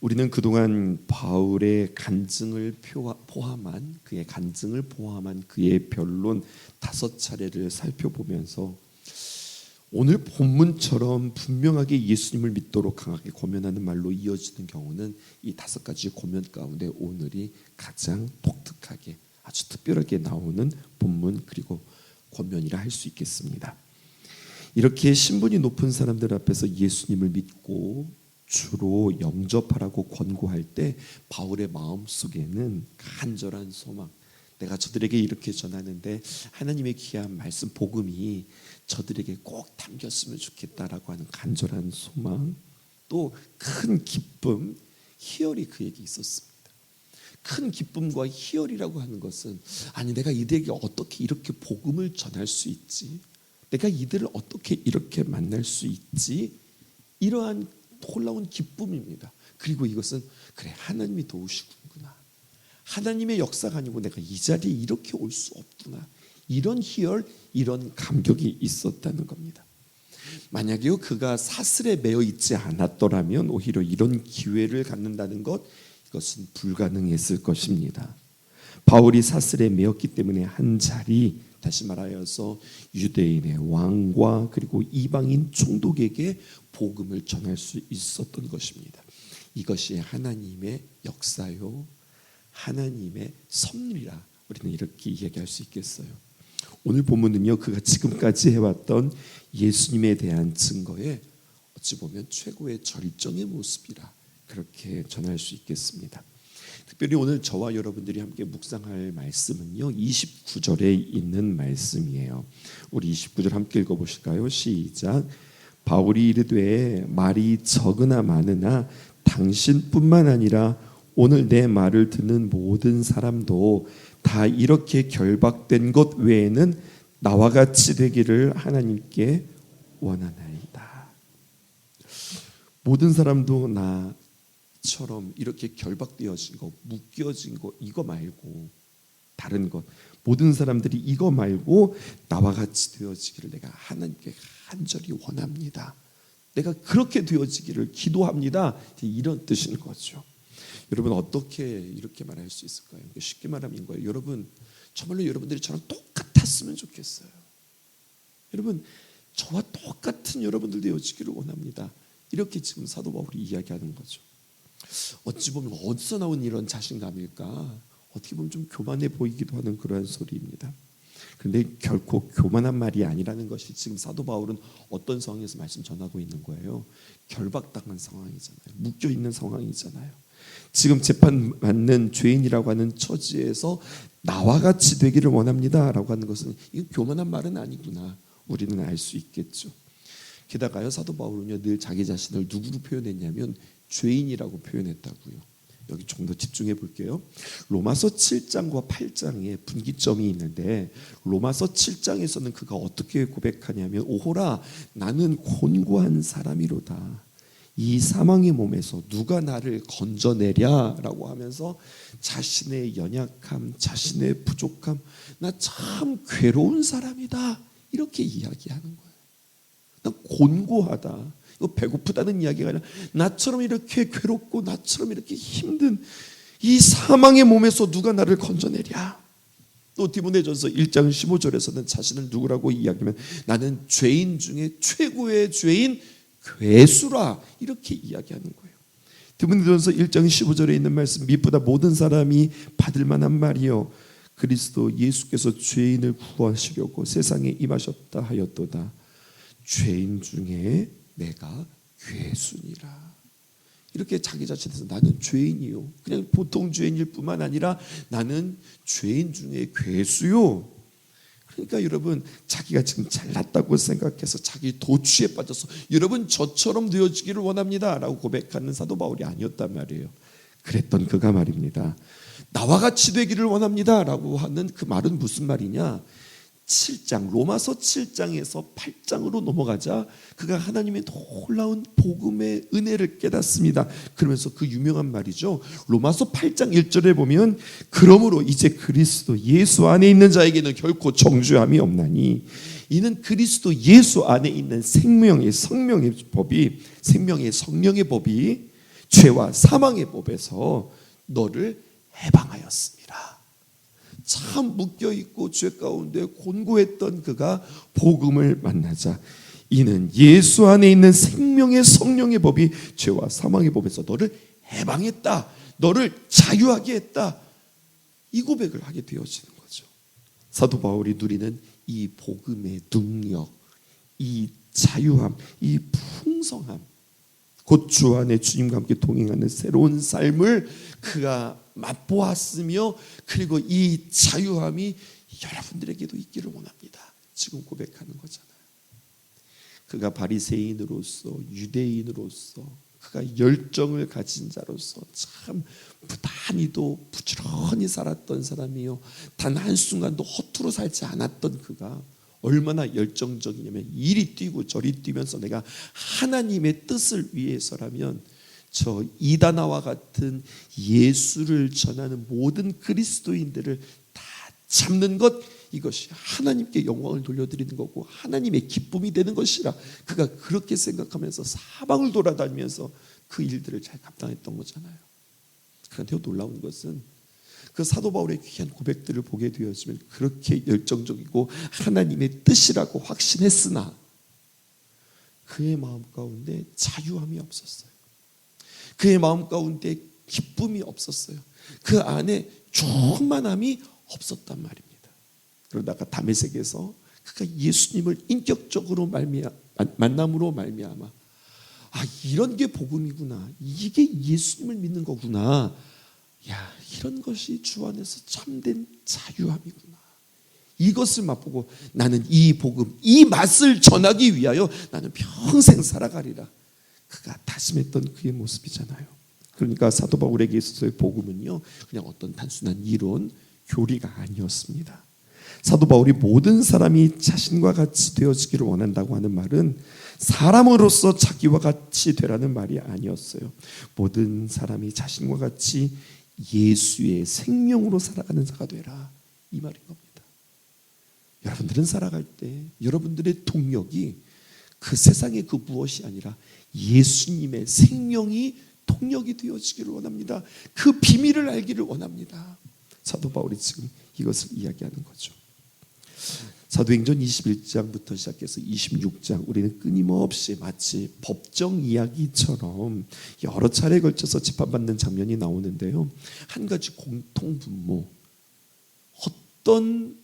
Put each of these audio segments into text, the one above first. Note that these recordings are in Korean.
우리는 그동안 바울의 간증을 포함한 그의 변론 5차례를 살펴보면서 오늘 본문처럼 분명하게 예수님을 믿도록 강하게 권면하는 말로 이어지는 경우는 이 5가지 권면 가운데 오늘이 가장 독특하게 아주 특별하게 나오는 본문 그리고 권면이라 할 수 있겠습니다. 이렇게 신분이 높은 사람들 앞에서 예수님을 믿고 주로 영접하라고 권고할 때 바울의 마음속에는 간절한 소망, 내가 저들에게 이렇게 전하는데 하나님의 귀한 말씀 복음이 저들에게 꼭 담겼으면 좋겠다라고 하는 간절한 소망, 또 큰 기쁨, 희열이 그에게 있었습니다. 큰 기쁨과 희열이라고 하는 것은 아니 내가 이들에게 어떻게 이렇게 복음을 전할 수 있지? 내가 이들을 어떻게 이렇게 만날 수 있지? 이러한 놀라운 기쁨입니다. 그리고 이것은 그래 하나님이 도우시구나. 하나님의 역사가 아니고 내가 이 자리에 이렇게 올 수 없구나. 이런 희열, 이런 감격이 있었다는 겁니다. 만약에요 그가 사슬에 매여 있지 않았더라면 오히려 이런 기회를 갖는다는 것 이것은 불가능했을 것입니다. 바울이 사슬에 매였기 때문에 한 자리, 다시 말하여서 유대인의 왕과 그리고 이방인 총독에게 복음을 전할 수 있었던 것입니다. 이것이 하나님의 역사요, 하나님의 섭리라 우리는 이렇게 이야기할 수 있겠어요. 오늘 본문은요 그가 지금까지 해왔던 예수님에 대한 증거에 어찌 보면 최고의 절정의 모습이라 그렇게 전할 수 있겠습니다. 특별히 오늘 저와 여러분들이 함께 묵상할 말씀은요 29절에 있는 말씀이에요. 우리 29절 함께 읽어보실까요? 시작. 바울이 이르되 말이 적으나 많으나 당신뿐만 아니라 오늘 내 말을 듣는 모든 사람도 다 이렇게 결박된 것 외에는 나와 같이 되기를 하나님께 원하나이다. 모든 사람도 나처럼 이렇게 결박되어진 거, 묶여진 거 이거 말고 다른 것, 모든 사람들이 이거 말고 나와 같이 되어지기를 내가 하나님께 간절히 원합니다. 내가 그렇게 되어지기를 기도합니다. 이런 뜻인 거죠. 여러분 어떻게 이렇게 말할 수 있을까요? 쉽게 말하면 거예요. 여러분 정말로 여러분들이 저랑 똑같았으면 좋겠어요. 여러분 저와 똑같은 여러분들 되어지기를 원합니다. 이렇게 지금 사도 바울이 이야기하는 거죠. 어찌 보면 어디서 나온 이런 자신감일까? 어떻게 보면 좀 교만해 보이기도 하는 그러한 소리입니다. 그런데 결코 교만한 말이 아니라는 것이 지금 사도 바울은 어떤 상황에서 말씀 전하고 있는 거예요? 결박당한 상황이잖아요. 묶여있는 상황이잖아요. 지금 재판받는 죄인이라고 하는 처지에서 나와 같이 되기를 원합니다 라고 하는 것은 이건 교만한 말은 아니구나 우리는 알 수 있겠죠. 게다가요 사도 바울은요 늘 자기 자신을 누구로 표현했냐면 죄인이라고 표현했다고요. 여기 좀 더 집중해 볼게요. 로마서 7장과 8장에 분기점이 있는데 로마서 7장에서는 그가 어떻게 고백하냐면 오호라 나는 곤고한 사람이로다. 이 사망의 몸에서 누가 나를 건져내랴 라고 하면서 자신의 연약함, 자신의 부족함, 나 참 괴로운 사람이다 이렇게 이야기하는 거예요. 나 곤고하다. 이거 배고프다는 이야기가 아니라 나처럼 이렇게 괴롭고 나처럼 이렇게 힘든 이 사망의 몸에서 누가 나를 건져내랴. 또 디모데전서 1장 15절에서는 자신을 누구라고 이야기하면 나는 죄인 중에 최고의 죄인 괴수라 이렇게 이야기하는 거예요. 디모데전서 1장 15절에 있는 말씀 미쁘다 모든 사람이 받을 만한 말이요 그리스도 예수께서 죄인을 구하시려고 세상에 임하셨다 하였도다. 죄인 중에 내가 괴수니라. 이렇게 자기 자신에서 나는 죄인이요 그냥 보통 죄인일 뿐만 아니라 나는 죄인 중에 괴수요. 그러니까 여러분 자기가 지금 잘났다고 생각해서 자기 도취에 빠져서 여러분 저처럼 되어지기를 원합니다 라고 고백하는 사도 바울이 아니었단 말이에요. 그랬던 그가 말입니다. 나와 같이 되기를 원합니다 라고 하는 그 말은 무슨 말이냐. 7장 로마서 7장에서 8장으로 넘어가자 그가 하나님의 놀라운 복음의 은혜를 깨닫습니다. 그러면서 그 유명한 말이죠. 로마서 8장 1절에 보면 그러므로 이제 그리스도 예수 안에 있는 자에게는 결코 정죄함이 없나니 이는 그리스도 예수 안에 있는 생명의 성령의 법이 죄와 사망의 법에서 너를 해방하였습니다. 참 묶여있고 죄 가운데 곤고했던 그가 복음을 만나자 이는 예수 안에 있는 생명의 성령의 법이 죄와 사망의 법에서 너를 해방했다, 너를 자유하게 했다, 이 고백을 하게 되어지는 거죠. 사도 바울이 누리는 이 복음의 능력, 이 자유함, 이 풍성함, 곧 주 안에 주님과 함께 동행하는 새로운 삶을 그가 맛보았으며, 그리고 이 자유함이 여러분들에게도 있기를 원합니다. 지금 고백하는 거잖아요. 그가 바리새인으로서, 유대인으로서, 그가 열정을 가진 자로서 참 부단히도 부지런히 살았던 사람이요, 단 한순간도 허투루 살지 않았던 그가 얼마나 열정적이냐면, 이리 뛰고 저리 뛰면서 내가 하나님의 뜻을 위해서라면 저 이다나와 같은 예수를 전하는 모든 그리스도인들을 다 잡는 것, 이것이 하나님께 영광을 돌려드리는 거고 하나님의 기쁨이 되는 것이라 그가 그렇게 생각하면서 사방을 돌아다니면서 그 일들을 잘 감당했던 거잖아요. 그런데 놀라운 것은 그 사도 바울의 귀한 고백들을 보게 되었으면 그렇게 열정적이고 하나님의 뜻이라고 확신했으나 그의 마음 가운데 자유함이 없었어요. 그의 마음 가운데 기쁨이 없었어요. 그 안에 충만함이 없었단 말입니다. 그러다가 다메섹에서 그가 예수님을 인격적으로 만남으로 말미암아, 이런 게 복음이구나, 이게 예수님을 믿는 거구나, 이런 것이 주 안에서 참된 자유함이구나, 이것을 맛보고 나는 이 복음, 이 맛을 전하기 위하여 나는 평생 살아가리라, 그가 다짐했던 그의 모습이잖아요. 그러니까 사도 바울에게 있어서의 복음은요, 그냥 어떤 단순한 이론, 교리가 아니었습니다. 사도 바울이 모든 사람이 자신과 같이 되어지기를 원한다고 하는 말은 사람으로서 자기와 같이 되라는 말이 아니었어요. 모든 사람이 자신과 같이 예수의 생명으로 살아가는 자가 되라, 이 말인 겁니다. 여러분들은 살아갈 때 여러분들의 동력이 그 세상의 그 무엇이 아니라 예수님의 생명이 동력이 되어지기를 원합니다. 그 비밀을 알기를 원합니다. 사도 바울이 지금 이것을 이야기하는 거죠. 사도행전 21장부터 시작해서 26장, 우리는 끊임없이 마치 법정 이야기처럼 여러 차례에 걸쳐서 재판받는 장면이 나오는데요, 한 가지 공통분모, 어떤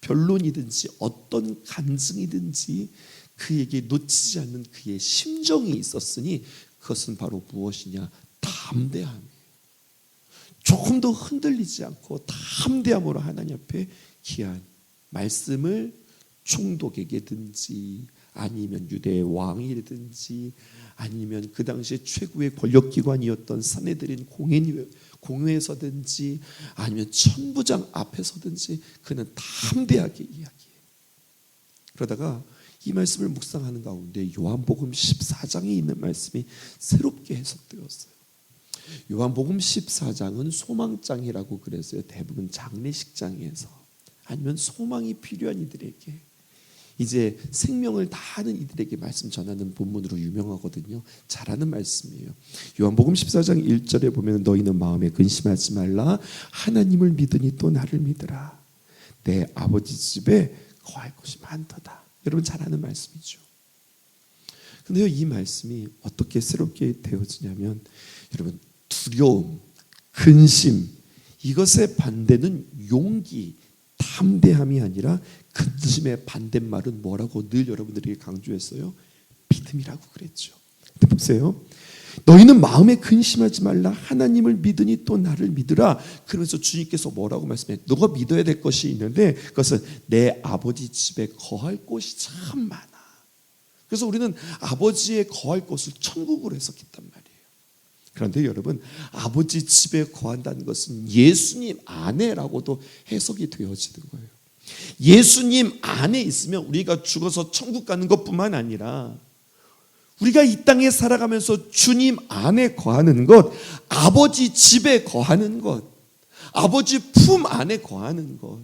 변론이든지 어떤 간증이든지 그에게 놓치지 않는 그의 심정이 있었으니 그것은 바로 무엇이냐, 담대함이에요. 조금 더 흔들리지 않고 담대함으로 하나님 앞에 귀한 말씀을 총독에게든지 아니면 유대의 왕이든지 아니면 그 당시에 최고의 권력기관이었던 사내들인 공회에서든지 아니면 천부장 앞에서든지 그는 담대하게 이야기해요. 그러다가 이 말씀을 묵상하는 가운데 요한복음 14장에 있는 말씀이 새롭게 해석되었어요. 요한복음 14장은 소망장이라고 그랬어요. 대부분 장례식장에서, 아니면 소망이 필요한 이들에게, 이제 생명을 다하는 이들에게 말씀 전하는 본문으로 유명하거든요. 잘하는 말씀이에요. 요한복음 14장 1절에 보면 너희는 마음에 근심하지 말라, 하나님을 믿으니 또 나를 믿으라, 내 아버지 집에 거할 곳이 많도다. 여러분 잘 아는 말씀이죠. 그런데요, 이 말씀이 어떻게 새롭게 되어지냐면, 여러분 두려움, 근심, 이것의 반대는 용기, 담대함이 아니라 근심의 반대말은 뭐라고 늘 여러분들에게 강조했어요? 믿음이라고 그랬죠. 근데 보세요, 너희는 마음에 근심하지 말라, 하나님을 믿으니 또 나를 믿으라. 그러면서 주님께서 뭐라고 말씀해? 너가 믿어야 될 것이 있는데 그것은 내 아버지 집에 거할 곳이 참 많아. 그래서 우리는 아버지의 거할 곳을 천국으로 해석했단 말이에요. 그런데 여러분, 아버지 집에 거한다는 것은 예수님 안에라고도 해석이 되어지는 거예요. 예수님 안에 있으면 우리가 죽어서 천국 가는 것뿐만 아니라 우리가 이 땅에 살아가면서 주님 안에 거하는 것, 아버지 집에 거하는 것, 아버지 품 안에 거하는 것,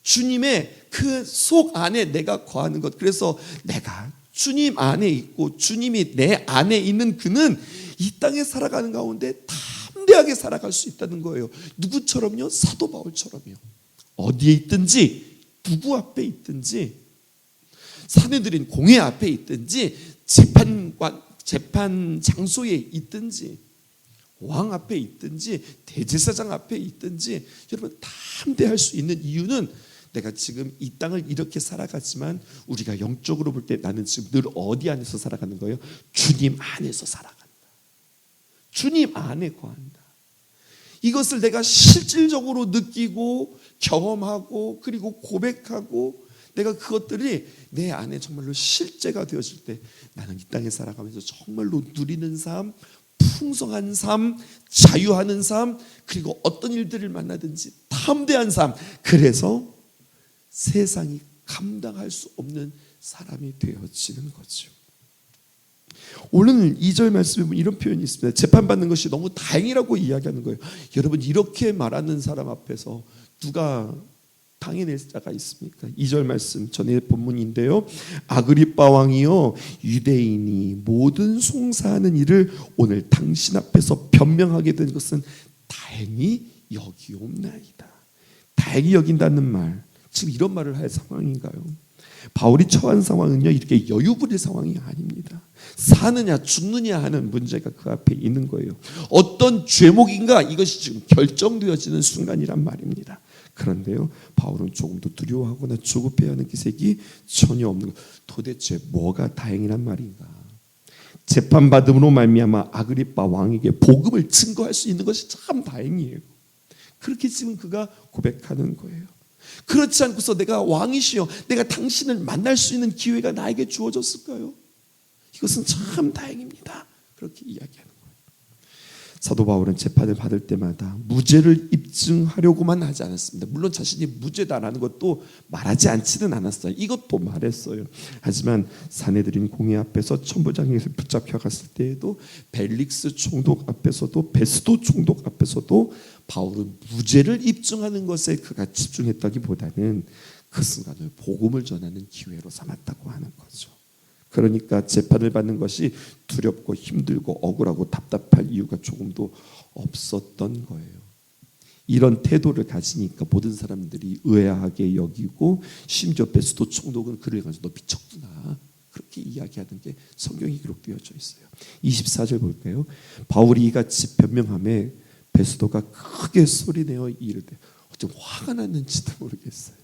주님의 그 속 안에 내가 거하는 것. 그래서 내가 주님 안에 있고 주님이 내 안에 있는 그는 이 땅에 살아가는 가운데 담대하게 살아갈 수 있다는 거예요. 누구처럼요? 사도 바울처럼요. 어디에 있든지, 누구 앞에 있든지, 사내들인 공회 앞에 있든지, 재판 장소에 있든지, 왕 앞에 있든지, 대제사장 앞에 있든지, 여러분 담대할 수 있는 이유는 내가 지금 이 땅을 이렇게 살아가지만 우리가 영적으로 볼 때 나는 지금 늘 어디 안에서 살아가는 거예요? 주님 안에서 살아간다. 주님 안에 거한다. 이것을 내가 실질적으로 느끼고 경험하고 그리고 고백하고 내가 그것들이 내 안에 정말로 실제가 되어질 때 나는 이 땅에 살아가면서 정말로 누리는 삶, 풍성한 삶, 자유하는 삶, 그리고 어떤 일들을 만나든지 담대한 삶, 그래서 세상이 감당할 수 없는 사람이 되어지는 거죠. 오늘 2절 말씀에 보면 이런 표현이 있습니다. 재판받는 것이 너무 다행이라고 이야기하는 거예요. 여러분 이렇게 말하는 사람 앞에서 누가 당해낼 자가 있습니까? 2절 말씀 전에 본문인데요. 아그리빠 왕이요 유대인이 모든 송사하는 일을 오늘 당신 앞에서 변명하게 된 것은 다행히 여기옵나이다. 다행히 여긴다는 말, 지금 이런 말을 할 상황인가요? 바울이 처한 상황은요 이렇게 여유 부릴 상황이 아닙니다. 사느냐 죽느냐 하는 문제가 그 앞에 있는 거예요. 어떤 죄목인가 이것이 지금 결정되어지는 순간이란 말입니다. 그런데요 바울은 조금도 두려워하거나 조급해하는 기색이 전혀 없는 것. 도대체 뭐가 다행이란 말인가? 재판받음으로 말미암아 아그리빠 왕에게 복음을 증거할 수 있는 것이 참 다행이에요. 그렇게 지금 그가 고백하는 거예요. 그렇지 않고서 내가 왕이시여 내가 당신을 만날 수 있는 기회가 나에게 주어졌을까요? 이것은 참 다행입니다. 그렇게 이야기하는 거예요. 사도 바울은 재판을 받을 때마다 무죄를 입증하려고만 하지 않았습니다. 물론 자신이 무죄다라는 것도 말하지 않지는 않았어요. 이것도 말했어요. 하지만 사내들인 공회 앞에서 천부장에서 붙잡혀 갔을 때에도 벨릭스 총독 앞에서도 베스도 총독 앞에서도 바울은 무죄를 입증하는 것에 그가 집중했다기보다는 그 순간을 복음을 전하는 기회로 삼았다고 하는 거죠. 그러니까 재판을 받는 것이 두렵고 힘들고 억울하고 답답할 이유가 조금도 없었던 거예요. 이런 태도를 가지니까 모든 사람들이 의아하게 여기고 심지어 베스도 총독은 그를 가지고 너 미쳤구나 그렇게 이야기하는 게 성경에 기록되어져 있어요. 24절 볼까요? 바울이 이같이 변명하며 베스도가 크게 소리내어 이르되 어쩜 화가 났는지도 모르겠어요.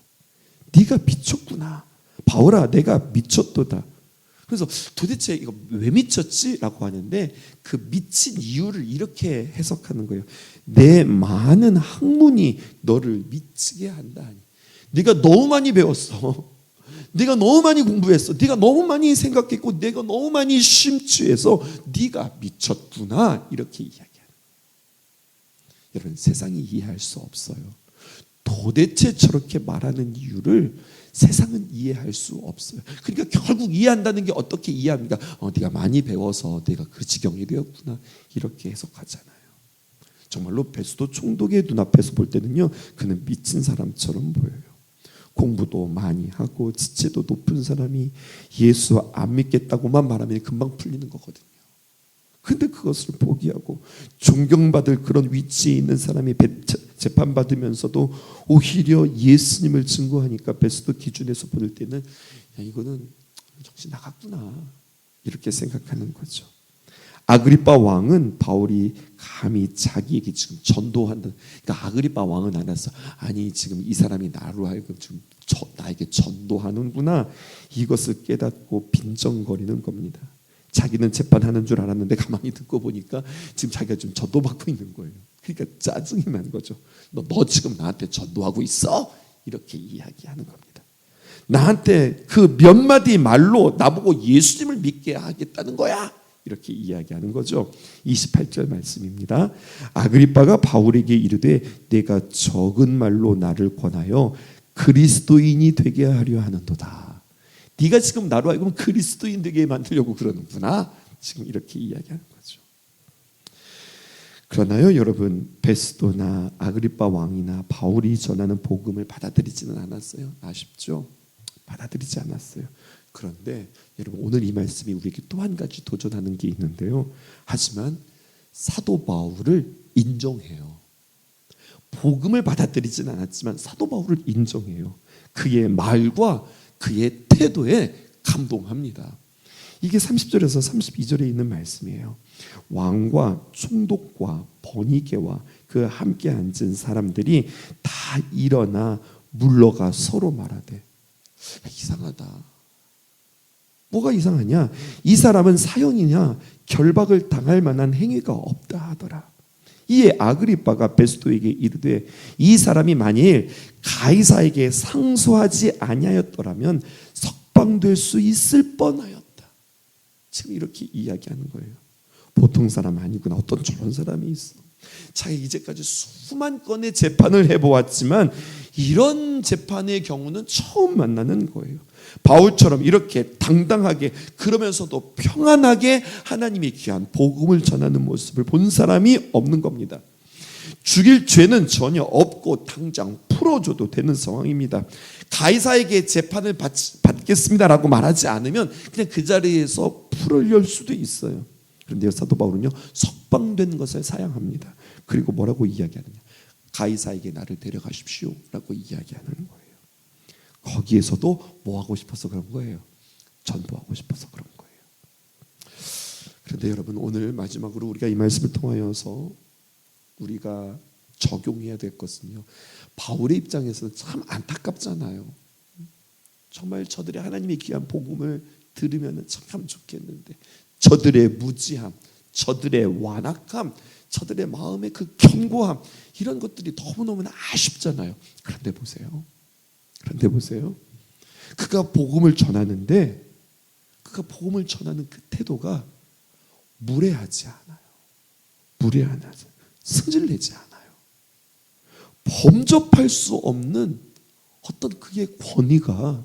네가 미쳤구나. 바울아 내가 미쳤도다. 그래서 도대체 이거 왜 미쳤지? 라고 하는데 그 미친 이유를 이렇게 해석하는 거예요. 내 많은 학문이 너를 미치게 한다니. 네가 너무 많이 배웠어. 네가 너무 많이 공부했어. 네가 너무 많이 생각했고 네가 너무 많이 심취해서 네가 미쳤구나. 이렇게 이야기하는 거예요. 여러분 세상이 이해할 수 없어요. 도대체 저렇게 말하는 이유를 세상은 이해할 수 없어요. 그러니까 결국 이해한다는 게 어떻게 이해합니까? 네가 많이 배워서 내가 그 지경이 되었구나 이렇게 해석하잖아요. 정말로 베스도 총독의 눈앞에서 볼 때는요 그는 미친 사람처럼 보여요. 공부도 많이 하고 지체도 높은 사람이 예수 안 믿겠다고만 말하면 금방 풀리는 거거든요. 근데 그것을 포기하고 존경받을 그런 위치에 있는 사람이 재판받으면서도 오히려 예수님을 증거하니까 베스도 기준에서 볼 때는 야, 이거는 정신 나갔구나 이렇게 생각하는 거죠. 아그리빠 왕은 바울이 감히 자기에게 지금 전도한다. 그러니까 아그리빠 왕은 알았어. 아니 지금 이 사람이 나로 하여금 지금 나에게 전도하는구나. 이것을 깨닫고 빈정거리는 겁니다. 자기는 재판하는 줄 알았는데 가만히 듣고 보니까 지금 자기가 좀 전도받고 있는 거예요. 그러니까 짜증이 난 거죠. 너 지금 나한테 전도하고 있어? 이렇게 이야기하는 겁니다. 나한테 그 몇 마디 말로 나보고 예수님을 믿게 하겠다는 거야? 이렇게 이야기하는 거죠. 28절 말씀입니다. 아그리빠가 바울에게 이르되 내가 적은 말로 나를 권하여 그리스도인이 되게 하려 하는도다. 네가 지금 나로 하여금 그리스도인 되게 만들려고 그러는구나. 지금 이렇게 이야기하는 거죠. 그러나요 여러분 베스도나 아그리빠 왕이나 바울이 전하는 복음을 받아들이지는 않았어요. 아쉽죠? 받아들이지 않았어요. 그런데 여러분 오늘 이 말씀이 우리에게 또 한 가지 도전하는 게 있는데요. 하지만 사도 바울을 인정해요. 복음을 받아들이진 않았지만 사도 바울을 인정해요. 그의 말과 그의 태도에 감동합니다. 이게 30절에서 32절에 있는 말씀이에요. 왕과 총독과 버니게와 그 함께 앉은 사람들이 다 일어나 물러가 서로 말하되, 이상하다. 뭐가 이상하냐? 이 사람은 사형이냐 결박을 당할 만한 행위가 없다 하더라. 이에 아그리빠가 베스도에게 이르되, 이 사람이 만일 가이사에게 상소하지 아니하였더라면 석방될 수 있을 뻔하였다. 지금 이렇게 이야기하는 거예요. 보통 사람 아니구나. 어떤 저런 사람이 있어. 자기 이제까지 수만 건의 재판을 해보았지만 이런 재판의 경우는 처음 만나는 거예요. 바울처럼 이렇게 당당하게 그러면서도 평안하게 하나님의 귀한 복음을 전하는 모습을 본 사람이 없는 겁니다. 죽일 죄는 전혀 없고 당장 풀어줘도 되는 상황입니다. 가이사에게 재판을 받겠습니다라고 말하지 않으면 그냥 그 자리에서 풀을 열 수도 있어요. 그런데 사도 바울은요, 석방된 것을 사양합니다. 그리고 뭐라고 이야기하느냐? 가이사에게 나를 데려가십시오 라고 이야기하는 거예요. 거기에서도 뭐 하고 싶어서 그런 거예요? 전도하고 싶어서 그런 거예요. 그런데 여러분, 오늘 마지막으로 우리가 이 말씀을 통하여서 우리가 적용해야 될 것은요, 바울의 입장에서는 참 안타깝잖아요. 정말 저들이 하나님의 귀한 복음을 들으면 참 좋겠는데 저들의 무지함, 저들의 완악함, 저들의 마음의 그 견고함, 이런 것들이 너무너무나 아쉽잖아요. 그런데 보세요. 그가 복음을 전하는데 그가 복음을 전하는 그 태도가 무례하지 않아요. 승질내지 않아요. 범접할 수 없는 어떤 그의 권위가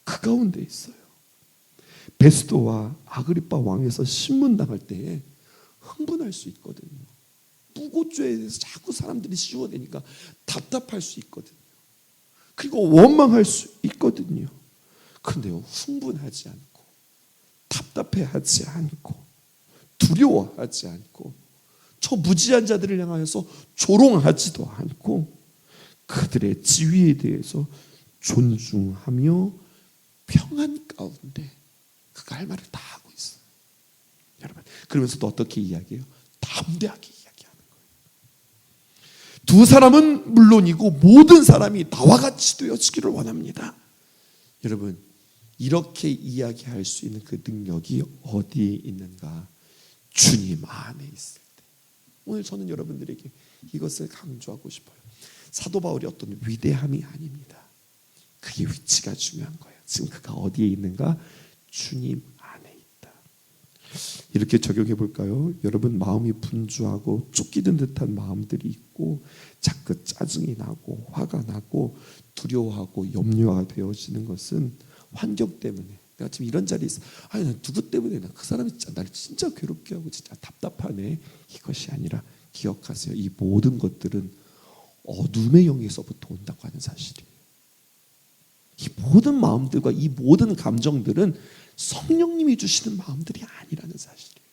그 가운데 있어요. 베스도와 아그리빠 왕에서 신문당할 때에 흥분할 수 있거든요. 무고죄에 대해서 자꾸 사람들이 씌워대니까 답답할 수 있거든요. 그리고 원망할 수 있거든요. 그런데요, 흥분하지 않고 답답해하지 않고 두려워하지 않고 저 무지한 자들을 향하여서 조롱하지도 않고 그들의 지위에 대해서 존중하며 평안 가운데 그가 할 말을 다 하고 있어요. 여러분, 그러면서도 어떻게 이야기해요? 담대하게 이야기하는 거예요. 두 사람은 물론이고 모든 사람이 나와 같이 되어지기를 원합니다. 여러분, 이렇게 이야기할 수 있는 그 능력이 어디에 있는가? 주님 안에 있을 때. 오늘 저는 여러분들에게 이것을 강조하고 싶어요. 사도 바울이 어떤 위대함이 아닙니다. 그의 위치가 중요한 거예요. 지금 그가 어디에 있는가? 주님 안에 있다. 이렇게 적용해 볼까요? 여러분, 마음이 분주하고 쫓기는 듯한 마음들이 있고 자꾸 짜증이 나고 화가 나고 두려워하고 염려가 되어지는 것은 환경 때문에, 내가 지금 이런 자리에 있어, 아니 난 누구 때문에, 나 그 사람이 진짜 나를 진짜 괴롭게 하고 진짜 답답하네, 이것이 아니라 기억하세요. 이 모든 것들은 어둠의 영에서부터 온다고 하는 사실이에요. 이 모든 마음들과 이 모든 감정들은 성령님이 주시는 마음들이 아니라는 사실이에요.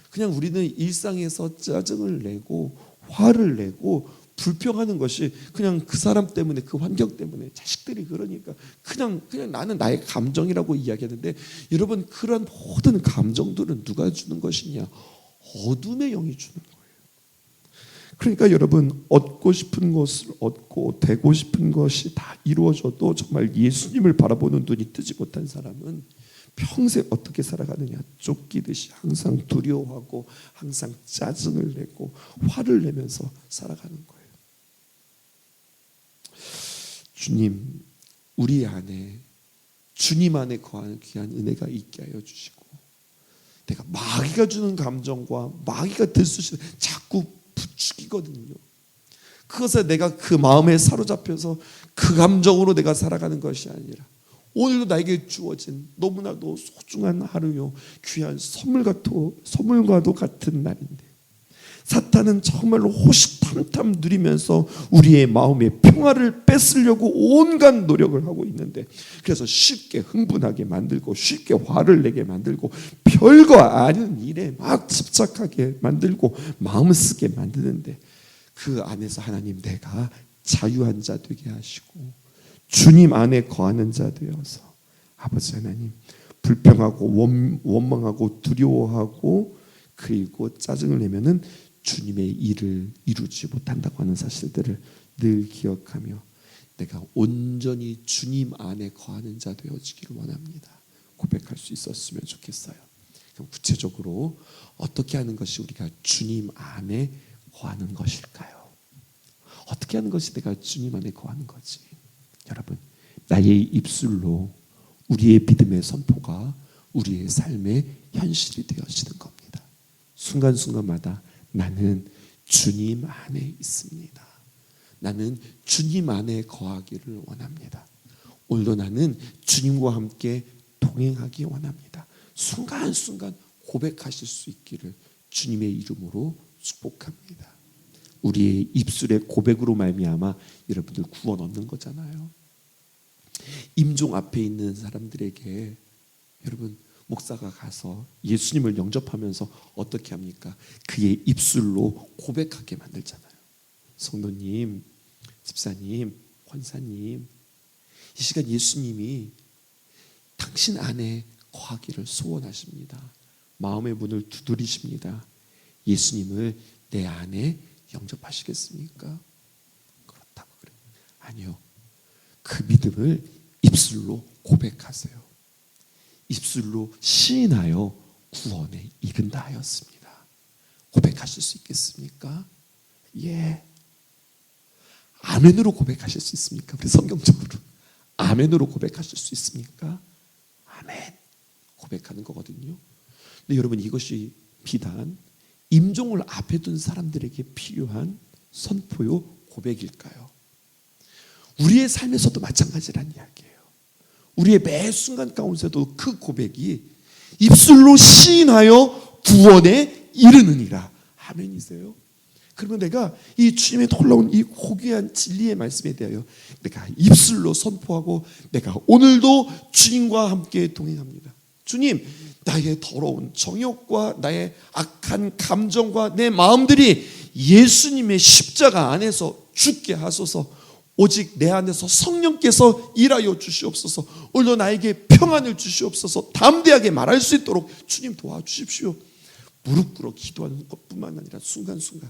그냥 우리는 일상에서 짜증을 내고 화를 내고 불평하는 것이 그냥 그 사람 때문에, 그 환경 때문에, 자식들이 그러니까 그냥 나는 나의 감정이라고 이야기하는데, 여러분, 그런 모든 감정들은 누가 주는 것이냐? 어둠의 영이 주는 거예요. 그러니까 여러분, 얻고 싶은 것을 얻고 되고 싶은 것이 다 이루어져도 정말 예수님을 바라보는 눈이 뜨지 못한 사람은 평생 어떻게 살아가느냐? 쫓기듯이 항상 두려워하고 항상 짜증을 내고 화를 내면서 살아가는 거예요. 주님, 우리 안에 주님 안에 거하는 귀한 은혜가 있게 하여 주시고, 내가 마귀가 주는 감정과 마귀가 들쑤시는 자꾸 부추기거든요. 그것에 내가 그 마음에 사로잡혀서 그 감정으로 내가 살아가는 것이 아니라, 오늘도 나에게 주어진 너무나도 소중한 하루요, 귀한 선물과도 같은 날인데 사탄은 정말로 호시탐탐 누리면서 우리의 마음의 평화를 뺏으려고 온갖 노력을 하고 있는데, 그래서 쉽게 흥분하게 만들고 쉽게 화를 내게 만들고 별거 아닌 일에 막 집착하게 만들고 마음 쓰게 만드는데, 그 안에서 하나님, 내가 자유한 자 되게 하시고 주님 안에 거하는 자 되어서 아버지 하나님, 불평하고 원망하고 두려워하고 그리고 짜증을 내면은 주님의 일을 이루지 못한다고 하는 사실들을 늘 기억하며 내가 온전히 주님 안에 거하는 자 되어지기를 원합니다. 고백할 수 있었으면 좋겠어요. 그럼 구체적으로 어떻게 하는 것이 우리가 주님 안에 거하는 것일까요? 어떻게 하는 것이 내가 주님 안에 거하는 거지? 여러분, 나의 입술로 우리의 믿음의 선포가 우리의 삶의 현실이 되어지는 겁니다. 순간순간마다 나는 주님 안에 있습니다. 나는 주님 안에 거하기를 원합니다. 오늘도 나는 주님과 함께 동행하기 원합니다. 순간순간 고백하실 수 있기를 주님의 이름으로 축복합니다. 우리의 입술의 고백으로 말미암아 여러분들 구원 얻는 거잖아요. 임종 앞에 있는 사람들에게 여러분, 목사가 가서 예수님을 영접하면서 어떻게 합니까? 그의 입술로 고백하게 만들잖아요. 성도님, 집사님, 권사님, 이 시간 예수님이 당신 안에 거하기를 소원하십니다. 마음의 문을 두드리십니다. 예수님을 내 안에 영접하시겠습니까? 그렇다고 그래요. 아니요. 그 믿음을 입술로 고백하세요. 입술로 시인하여 구원에 이른다 하였습니다. 고백하실 수 있겠습니까? 예. 아멘으로 고백하실 수 있습니까? 우리 성경적으로 아멘으로 고백하실 수 있습니까? 아멘. 고백하는 거거든요. 근데 여러분, 이것이 비단 임종을 앞에 둔 사람들에게 필요한 선포요 고백일까요? 우리의 삶에서도 마찬가지란 이야기예요. 우리의 매 순간 가운데도 그 고백이 입술로 시인하여 구원에 이르느니라. 아멘이세요? 그러면 내가 이 주님의 놀라운 이 고귀한 진리의 말씀에 대하여 내가 입술로 선포하고 내가 오늘도 주님과 함께 동행합니다. 주님, 나의 더러운 정욕과 나의 악한 감정과 내 마음들이 예수님의 십자가 안에서 죽게 하소서. 오직 내 안에서 성령께서 일하여 주시옵소서. 오늘도 나에게 평안을 주시옵소서. 담대하게 말할 수 있도록 주님 도와주십시오. 무릎 꿇어 기도하는 것뿐만 아니라 순간순간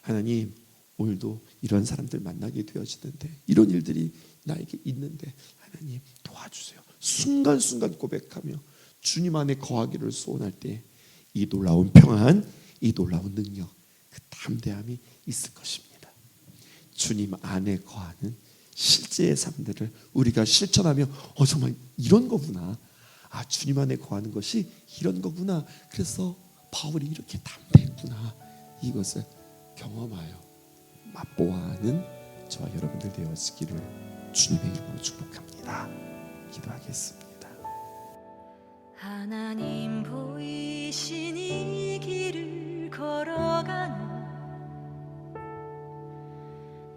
하나님, 오늘도 이런 사람들 만나게 되어지는데, 이런 일들이 나에게 있는데 하나님 도와주세요. 순간순간 고백하며 주님 안에 거하기를 소원할 때 이 놀라운 평안, 이 놀라운 능력, 그 담대함이 있을 것입니다. 주님 안에 거하는 실제의 삶들을 우리가 실천하며 정말 이런 거구나. 주님 안에 거하는 것이 이런 거구나. 그래서 바울이 이렇게 담대했구나. 이것을 경험하여 맛보아하는 저와 여러분들 되어지기를 주님의 이름으로 축복합니다. 기도하겠습니다. 하나님 보이신 이 길을 걸어가는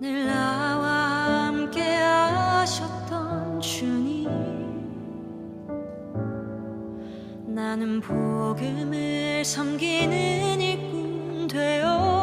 늘 나와 함께 하셨던 주님, 나는 복음을 섬기는 일꾼 되어